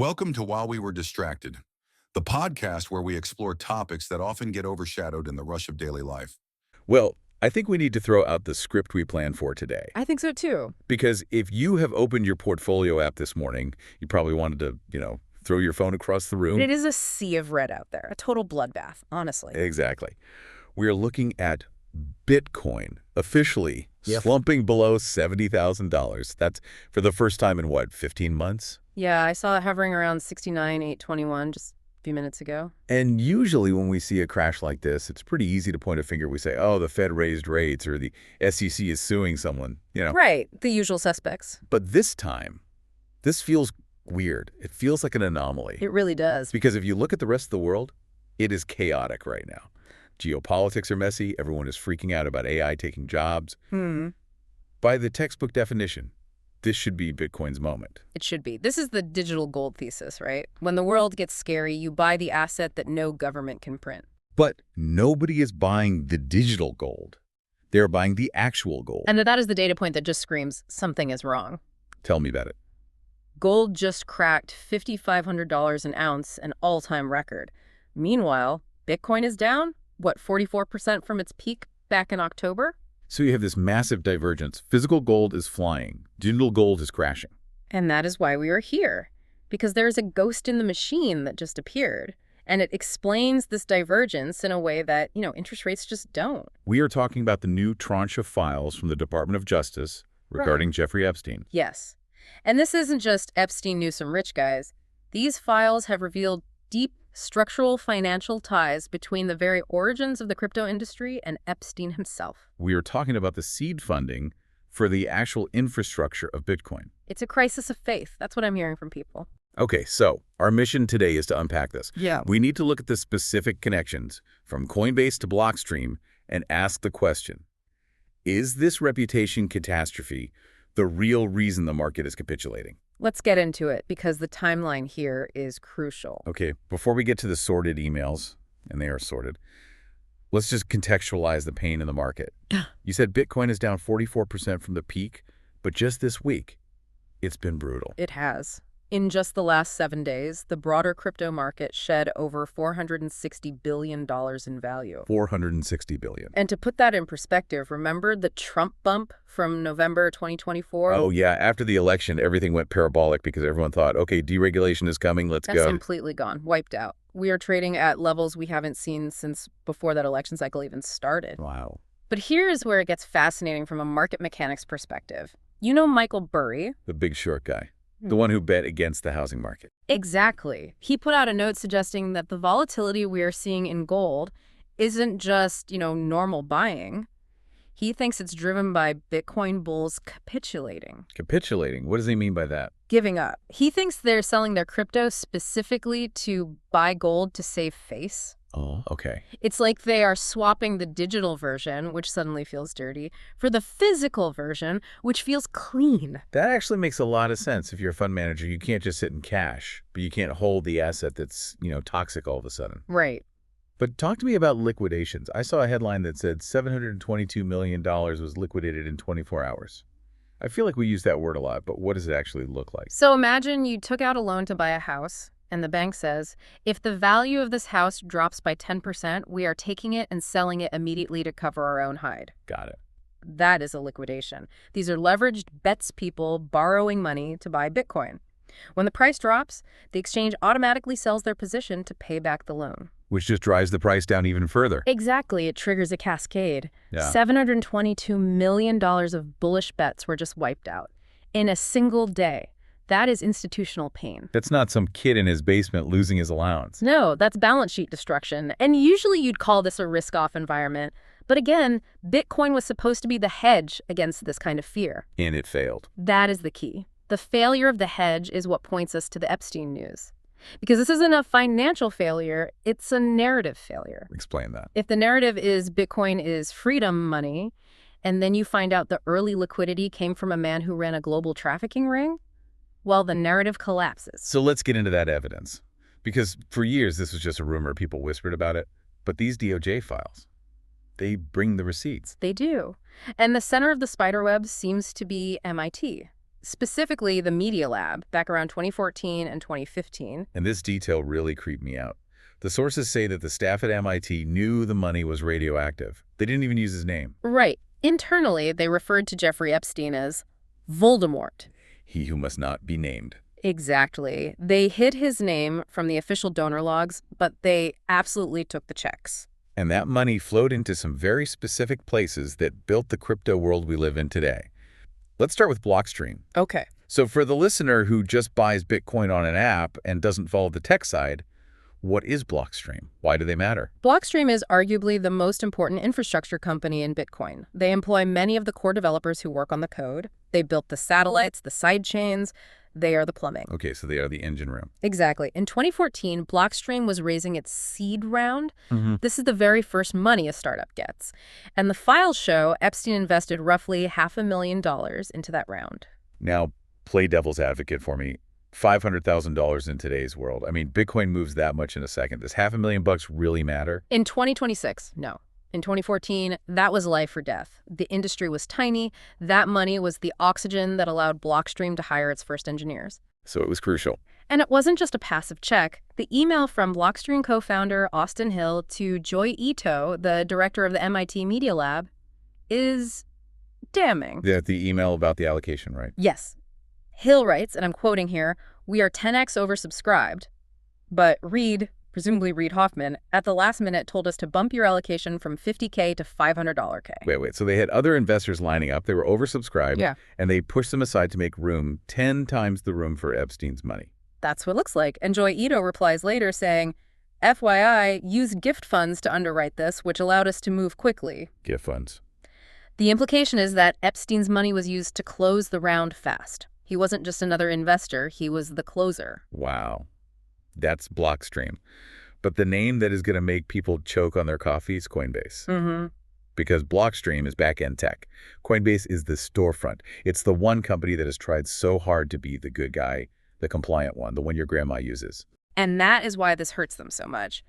Welcome to While We Were Distracted, the podcast where we explore topics that often get overshadowed in the rush of daily life. Well, I think we need to throw out the script we planned for today. I think so too. Because if you have opened your portfolio app this morning, you probably wanted to, throw your phone across the room. It is a sea of red out there, a total bloodbath, honestly. Exactly. We're looking at Bitcoin officially slumping below $70,000. That's for the first time in, 15 months? Yeah, I saw it hovering around 69,821 just a few minutes ago. And usually when we see a crash like this, it's pretty easy to point a finger. We say, oh, the Fed raised rates or the SEC is suing someone, Right, the usual suspects. But this time, this feels weird. It feels like an anomaly. It really does. Because if you look at the rest of the world, it is chaotic right now. Geopolitics are messy. Everyone is freaking out about AI taking jobs. By the textbook definition, this should be Bitcoin's moment. It should be. This is the digital gold thesis, right? When the world gets scary, you buy the asset that no government can print. But nobody is buying the digital gold. They're buying the actual gold. And that is the data point that just screams something is wrong. Tell me about it. Gold just cracked $5,500 an ounce, an all-time record. Meanwhile, Bitcoin is down, 44% from its peak back in October? So you have this massive divergence. Physical gold is flying. Digital gold is crashing. And that is why we are here. Because there is a ghost in the machine that just appeared. And it explains this divergence in a way that, interest rates just don't. We are talking about the new tranche of files from the Department of Justice regarding Jeffrey Epstein. Yes. And this isn't just Epstein knew some rich guys. These files have revealed deep structural financial ties between the very origins of the crypto industry and Epstein himself. We are talking about the seed funding for the actual infrastructure of Bitcoin. It's a crisis of faith. That's what I'm hearing from people. Okay, so our mission today is to unpack this. Yeah. We need to look at the specific connections from Coinbase to Blockstream and ask the question, is this reputation catastrophe the real reason the market is capitulating? Let's get into it because the timeline here is crucial. Okay, before we get to the sorted emails, and they are sorted, let's just contextualize the pain in the market. You said Bitcoin is down 44% from the peak, but just this week, it's been brutal. It has. In just the last 7 days, the broader crypto market shed over $460 billion in value. $460 billion. And to put that in perspective, remember the Trump bump from November 2024? Oh, yeah. After the election, everything went parabolic because everyone thought, okay, deregulation is coming, let's go. That's completely gone, wiped out. We are trading at levels we haven't seen since before that election cycle even started. Wow. But here is where it gets fascinating from a market mechanics perspective. You know Michael Burry? The big short guy. The one who bet against the housing market. Exactly. He put out a note suggesting that the volatility we are seeing in gold isn't just, normal buying. He thinks it's driven by Bitcoin bulls capitulating. Capitulating? What does he mean by that? Giving up. He thinks they're selling their crypto specifically to buy gold to save face. Oh, okay. It's like they are swapping the digital version, which suddenly feels dirty, for the physical version, which feels clean. That actually makes a lot of sense. If you're a fund manager, you can't just sit in cash, but you can't hold the asset that's, toxic all of a sudden. Right. But talk to me about liquidations. I saw a headline that said $722 million was liquidated in 24 hours. I feel like we use that word a lot, but what does it actually look like? So imagine you took out a loan to buy a house. And the bank says, if the value of this house drops by 10%, we are taking it and selling it immediately to cover our own hide. Got it. That is a liquidation. These are leveraged bets people borrowing money to buy Bitcoin. When the price drops, the exchange automatically sells their position to pay back the loan. Which just drives the price down even further. Exactly. It triggers a cascade. Yeah. $722 million of bullish bets were just wiped out in a single day. That is institutional pain. That's not some kid in his basement losing his allowance. No, that's balance sheet destruction. And usually you'd call this a risk-off environment. But again, Bitcoin was supposed to be the hedge against this kind of fear. And it failed. That is the key. The failure of the hedge is what points us to the Epstein news. Because this isn't a financial failure, it's a narrative failure. Explain that. If the narrative is Bitcoin is freedom money, and then you find out the early liquidity came from a man who ran a global trafficking ring, well, the narrative collapses. So let's get into that evidence. Because for years, this was just a rumor. People whispered about it. But these DOJ files, they bring the receipts. They do. And the center of the spiderweb seems to be MIT. specifically the Media Lab, back around 2014 and 2015. And this detail really creeped me out. The sources say that the staff at MIT knew the money was radioactive. They didn't even use his name. Right. Internally, they referred to Jeffrey Epstein as Voldemort. He who must not be named. Exactly. They hid his name from the official donor logs, but they absolutely took the checks. And that money flowed into some very specific places that built the crypto world we live in today. Let's start with Blockstream. Okay. So for the listener who just buys Bitcoin on an app and doesn't follow the tech side, what is Blockstream? Why do they matter? Blockstream is arguably the most important infrastructure company in Bitcoin. They employ many of the core developers who work on the code. They built the satellites, the side chains. They are the plumbing. Okay, so they are the engine room. Exactly. In 2014, Blockstream was raising its seed round. This is the very first money a startup gets. And the files show Epstein invested roughly $500,000 into that round. Now, play devil's advocate for me. $500,000 in today's world. I mean, Bitcoin moves that much in a second. Does $500,000 really matter? In 2026, no. In 2014, that was life or death. The industry was tiny. That money was the oxygen that allowed Blockstream to hire its first engineers. So it was crucial. And it wasn't just a passive check. The email from Blockstream co-founder Austin Hill to Joy Ito, the director of the MIT Media Lab, is damning. The email about the allocation, right? Yes. Hill writes, and I'm quoting here, "We are 10x oversubscribed, but Reid, presumably Reid Hoffman, at the last minute told us to bump your allocation from $50K to $500K. Wait. So they had other investors lining up. They were oversubscribed. Yeah. And they pushed them aside to make room, 10 times the room for Epstein's money. That's what it looks like. And Joy Ito replies later saying, FYI, used gift funds to underwrite this, which allowed us to move quickly. Gift funds. The implication is that Epstein's money was used to close the round fast. He wasn't just another investor, he was the closer. Wow. That's Blockstream. But the name that is going to make people choke on their coffee is Coinbase. Because Blockstream is back-end tech. Coinbase is the storefront. It's the one company that has tried so hard to be the good guy, the compliant one, the one your grandma uses. And that is why this hurts them so much.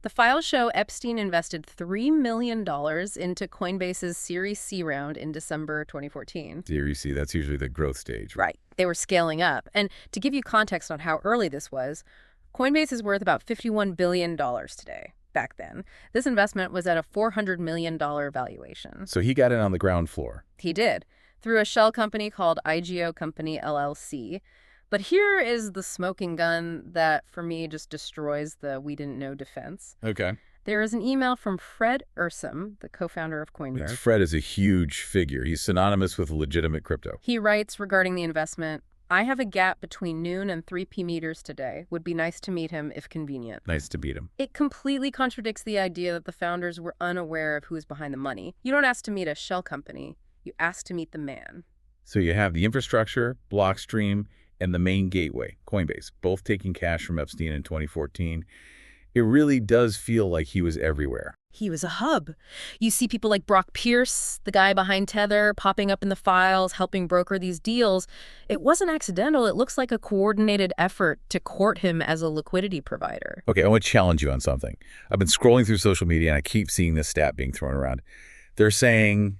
The files show Epstein invested $3 million into Coinbase's Series C round in December 2014. Series C, that's usually the growth stage. Right. They were scaling up. And to give you context on how early this was, Coinbase is worth about $51 billion today. Back then, this investment was at a $400 million valuation. So he got in on the ground floor. He did, through a shell company called IGO Company LLC. But here is the smoking gun that, for me, just destroys the we didn't know defense. Okay. There is an email from Fred Ursum, the co-founder of Coinbase. Fred is a huge figure. He's synonymous with legitimate crypto. He writes regarding the investment, I have a gap between noon and 3 p.m. today. Would be nice to meet him if convenient. Nice to meet him. It completely contradicts the idea that the founders were unaware of who is behind the money. You don't ask to meet a shell company. You ask to meet the man. So you have the infrastructure, Blockstream, and the main gateway, Coinbase, both taking cash from Epstein in 2014. It really does feel like he was everywhere. He was a hub. You see people like Brock Pierce, the guy behind Tether, popping up in the files, helping broker these deals. It wasn't accidental. It looks like a coordinated effort to court him as a liquidity provider. Okay, I want to challenge you on something. I've been scrolling through social media, and I keep seeing this stat being thrown around. They're saying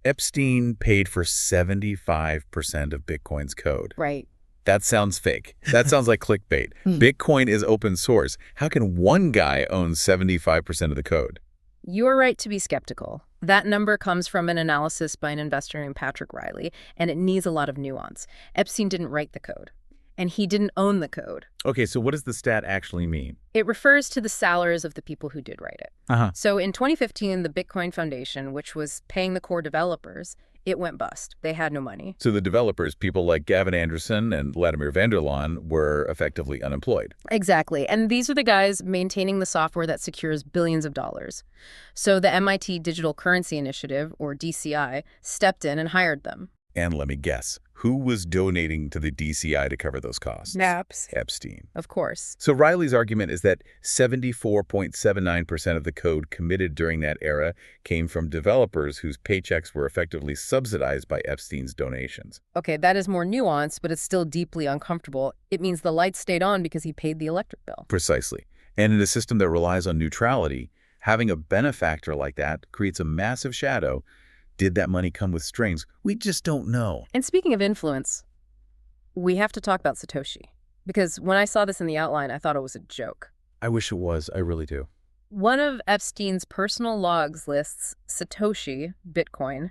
Epstein paid for 75% of Bitcoin's code. Right. That sounds fake. That sounds like clickbait. Bitcoin is open source. How can one guy own 75% of the code? You're right to be skeptical. That number comes from an analysis by an investor named Patrick Riley, and it needs a lot of nuance. Epstein didn't write the code, and he didn't own the code. Okay, so what does the stat actually mean? It refers to the salaries of the people who did write it. So in 2015, the Bitcoin Foundation, which was paying the core developers, it went bust. They had no money. So the developers, people like Gavin Anderson and Vladimir Vanderlaan, were effectively unemployed. Exactly. And these are the guys maintaining the software that secures billions of dollars. So the MIT Digital Currency Initiative, or DCI, stepped in and hired them. And let me guess, who was donating to the DCI to cover those costs? Naps. Epstein. Of course. So Riley's argument is that 74.79% of the code committed during that era came from developers whose paychecks were effectively subsidized by Epstein's donations. Okay, that is more nuanced, but it's still deeply uncomfortable. It means the lights stayed on because he paid the electric bill. Precisely. And in a system that relies on neutrality, having a benefactor like that creates a massive shadow. Did that money come with strings? We just don't know. And speaking of influence, We have to talk about Satoshi. Because when I saw this in the outline, I thought it was a joke. I wish it was. I really do. One of Epstein's personal logs lists Satoshi, Bitcoin,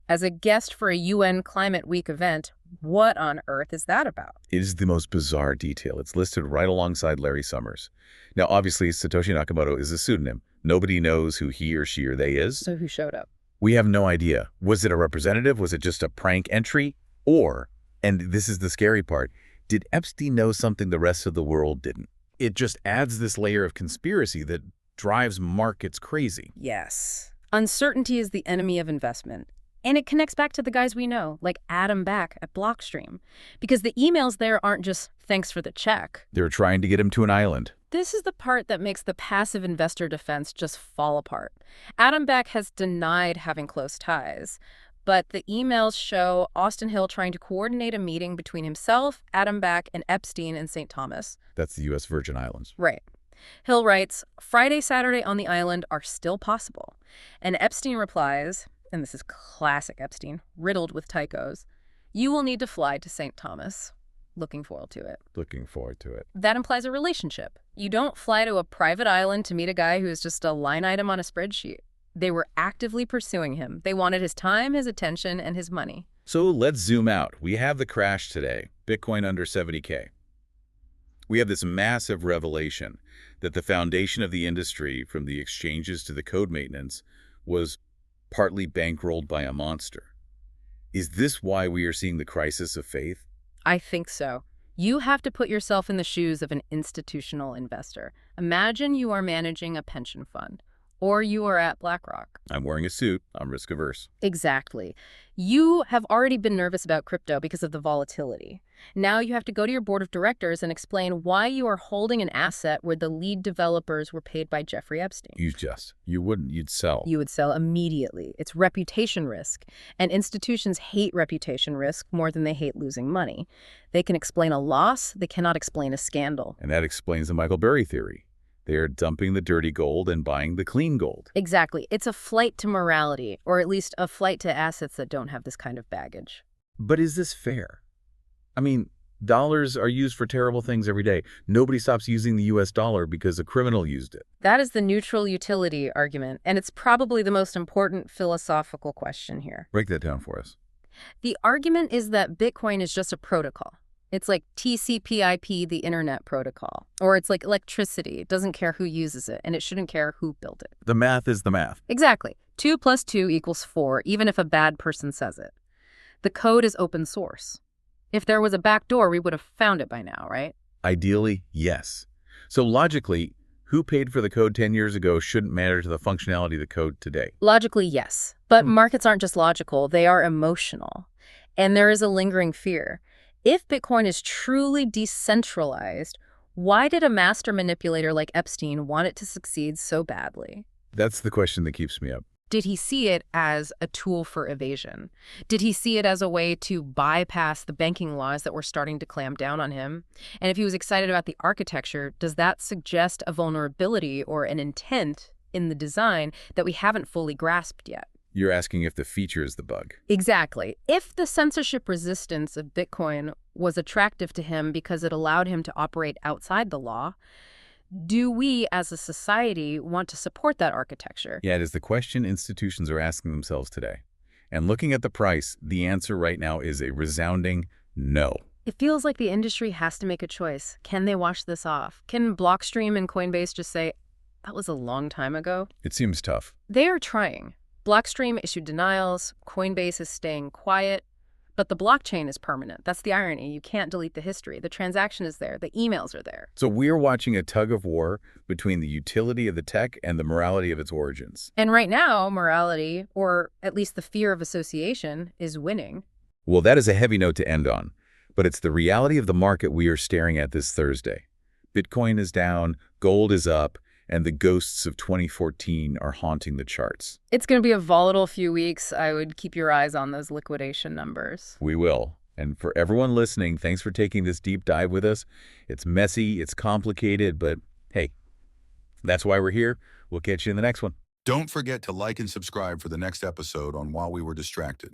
as a guest for a UN Climate Week event. What on earth is that about? It is the most bizarre detail. It's listed right alongside Larry Summers. Now, obviously, Satoshi Nakamoto is a pseudonym. Nobody knows who he or she or they is. So who showed up? We have no idea. Was it a representative? Was it just a prank entry? Or, and this is the scary part, did Epstein know something the rest of the world didn't? It just adds this layer of conspiracy that drives markets crazy. Yes. Uncertainty is the enemy of investment. And it connects back to the guys we know, like Adam Back at Blockstream. Because the emails there aren't just thanks for the check. They're trying to get him to an island. This is the part that makes the passive investor defense just fall apart. Adam Back has denied having close ties. But the emails show Austin Hill trying to coordinate a meeting between himself, Adam Back, and Epstein in St. Thomas. That's the U.S. Virgin Islands. Right. Hill writes, Friday, Saturday on the island are still possible. And Epstein replies, and this is classic Epstein, riddled with typos, you will need to fly to St. Thomas. Looking forward to it. Looking forward to it. That implies a relationship. You don't fly to a private island to meet a guy who is just a line item on a spreadsheet. They were actively pursuing him. They wanted his time, his attention, and his money. So let's zoom out. We have the crash today, Bitcoin under 70K. We have this massive revelation that the foundation of the industry, from the exchanges to the code maintenance, was partly bankrolled by a monster. Is this why we are seeing the crisis of faith? I think so. You have to put yourself in the shoes of an institutional investor. Imagine you are managing a pension fund, or you are at BlackRock. I'm wearing a suit. I'm risk averse. Exactly. You have already been nervous about crypto because of the volatility. Now you have to go to your board of directors and explain why you are holding an asset where the lead developers were paid by Jeffrey Epstein. You wouldn't. You'd sell. You would sell immediately. It's reputation risk. And institutions hate reputation risk more than they hate losing money. They can explain a loss. They cannot explain a scandal. And that explains the Michael Burry theory. They are dumping the dirty gold and buying the clean gold. Exactly. It's a flight to morality, or at least a flight to assets that don't have this kind of baggage. But is this fair? I mean, dollars are used for terrible things every day. Nobody stops using the U.S. dollar because a criminal used it. That is the neutral utility argument, and it's probably the most important philosophical question here. Break that down for us. The argument is that Bitcoin is just a protocol. It's like TCP/IP, the internet protocol. Or it's like electricity. It doesn't care who uses it, and it shouldn't care who built it. The math is the math. Exactly. 2 + 2 = 4, even if a bad person says it. The code is open source. If there was a backdoor, we would have found it by now, right? Ideally, yes. So logically, who paid for the code 10 years ago shouldn't matter to the functionality of the code today. Logically, yes. But markets aren't just logical. They are emotional. And there is a lingering fear. If Bitcoin is truly decentralized, why did a master manipulator like Epstein want it to succeed so badly? That's the question that keeps me up. Did he see it as a tool for evasion? Did he see it as a way to bypass the banking laws that were starting to clamp down on him? And if he was excited about the architecture, does that suggest a vulnerability or an intent in the design that we haven't fully grasped yet? You're asking if the feature is the bug. Exactly. If the censorship resistance of Bitcoin was attractive to him because it allowed him to operate outside the law, do we as a society want to support that architecture? Yeah, it is the question institutions are asking themselves today. And looking at the price, the answer right now is a resounding no. It feels like the industry has to make a choice. Can they wash this off? Can Blockstream and Coinbase just say, that was a long time ago? It seems tough. They are trying. Blockstream issued denials, Coinbase is staying quiet, but the blockchain is permanent. That's the irony. You can't delete the history. The transaction is there. The emails are there. So we're watching a tug of war between the utility of the tech and the morality of its origins. And right now, morality, or at least the fear of association, is winning. Well, that is a heavy note to end on, but it's the reality of the market we are staring at this Thursday. Bitcoin is down, gold is up, and the ghosts of 2014 are haunting the charts. It's going to be a volatile few weeks. I would keep your eyes on those liquidation numbers. We will. And for everyone listening, thanks for taking this deep dive with us. It's messy, it's complicated, but hey, that's why we're here. We'll catch you in the next one. Don't forget to like and subscribe for the next episode on While We Were Distracted.